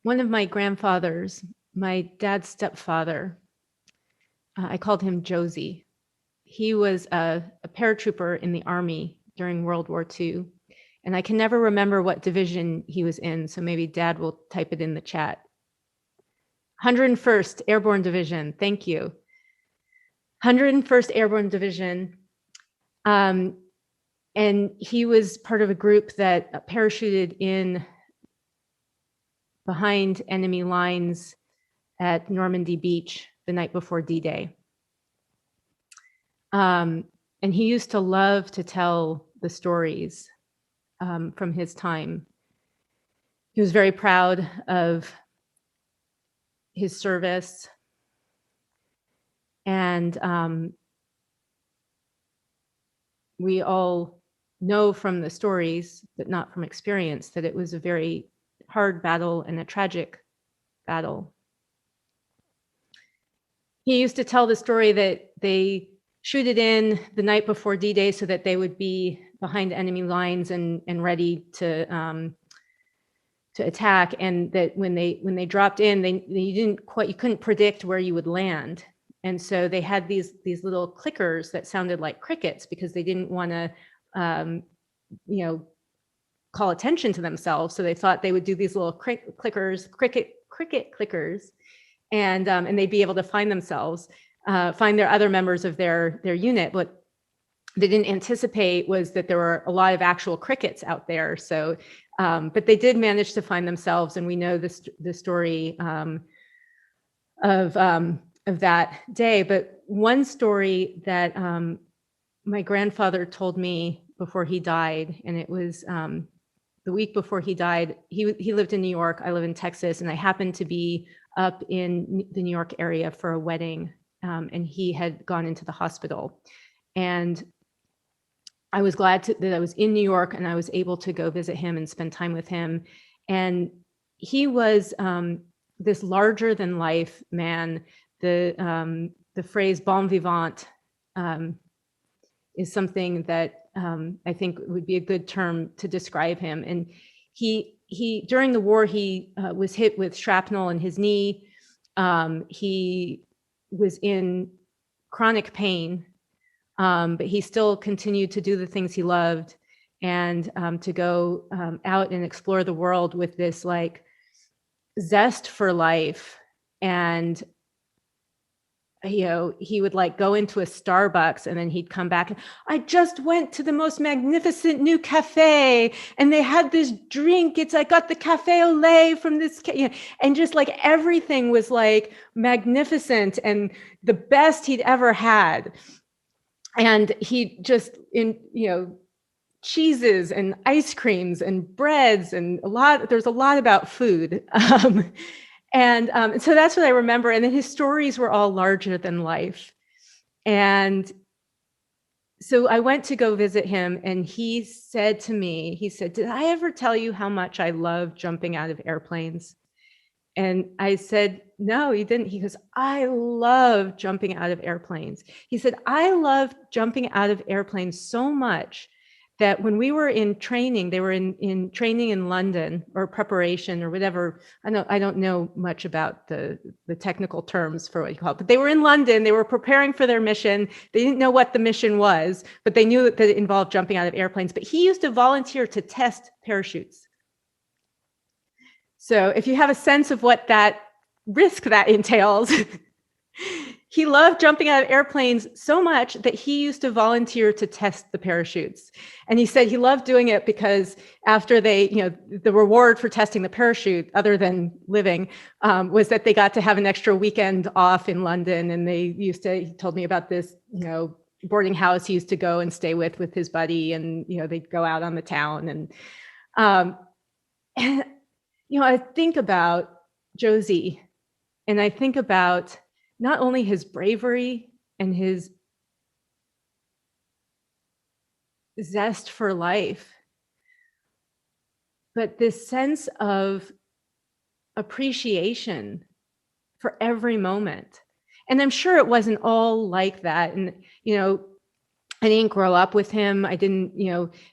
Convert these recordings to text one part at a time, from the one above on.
One of my grandfathers, my dad's stepfather, I called him Josie. He was a paratrooper in the Army during World War II. And I can never remember what division he was in, so maybe Dad will type it in the chat. 101st Airborne Division, thank you. 101st Airborne Division. And he was part of a group that parachuted in behind enemy lines at Normandy Beach the night before D-Day. And he used to love to tell the stories from his time. He was very proud of his service. And we all know from the stories, but not from experience, that it was a very hard battle and a tragic battle. He used to tell the story that they shoot it in the night before D-Day so that they would be behind enemy lines and ready to attack, and that when they dropped in, you couldn't predict where you would land. And so they had these little clickers that sounded like crickets because they didn't want to, call attention to themselves. So they thought they would do these little cricket clickers, and they'd be able to find themselves, find their other members of their unit. What they didn't anticipate was that there were a lot of actual crickets out there. So, but they did manage to find themselves, and we know the story of that day. But one story that my grandfather told me before he died, and it was the week before he died. He lived in New York. I live in Texas, and I happened to be up in the New York area for a wedding, and he had gone into the hospital. And I was glad that I was in New York and I was able to go visit him and spend time with him. And he was this larger than life man. The phrase bon vivant is something that I think would be a good term to describe him. And he during the war, he was hit with shrapnel in his knee. He was in chronic pain, but he still continued to do the things he loved, and to go out and explore the world with this like zest for life. And he would like go into a Starbucks and then he'd come back and I just went to the most magnificent new cafe and they had this drink. I got the cafe au lait from this, and just like everything was like magnificent and the best he'd ever had. And he just cheeses and ice creams and breads and there's a lot about food. And so that's what I remember. And then his stories were all larger than life. And so I went to go visit him, and he said to me, did I ever tell you how much I love jumping out of airplanes? And I said, no, you didn't. He goes, I love jumping out of airplanes. He said, I love jumping out of airplanes so much that when we were in training, they were in training in London, or preparation or whatever. I don't know much about the technical terms for what you call it, but they were in London. They were preparing for their mission. They didn't know what the mission was, but they knew that it involved jumping out of airplanes. But he used to volunteer to test parachutes. So if you have a sense of what that risk that entails, he loved jumping out of airplanes so much that he used to volunteer to test the parachutes. And he said he loved doing it because after the reward for testing the parachute, other than living, was that they got to have an extra weekend off in London. And he told me about this, boarding house he used to go and stay with his buddy, and, they'd go out on the town. And I think about Josie, and I think about not only his bravery and his zest for life, but this sense of appreciation for every moment. And I'm sure it wasn't all like that. And, I didn't grow up with him. I didn't,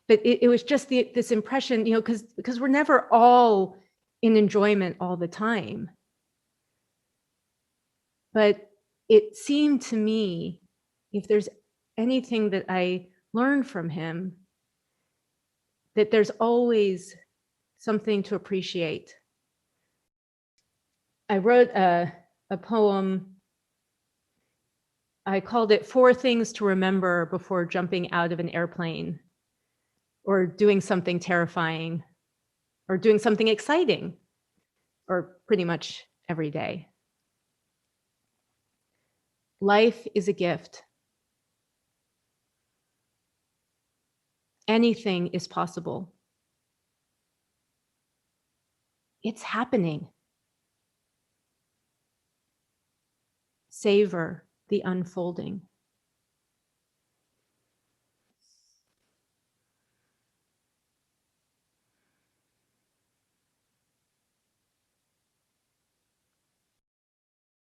but it was just this impression, because we're never all in enjoyment all the time. But it seemed to me, if there's anything that I learned from him, that there's always something to appreciate. I wrote a poem. I called it Four Things to Remember Before Jumping Out of an Airplane, or doing something terrifying, or doing something exciting, or pretty much every day. Life is a gift. Anything is possible. It's happening. Savor the unfolding.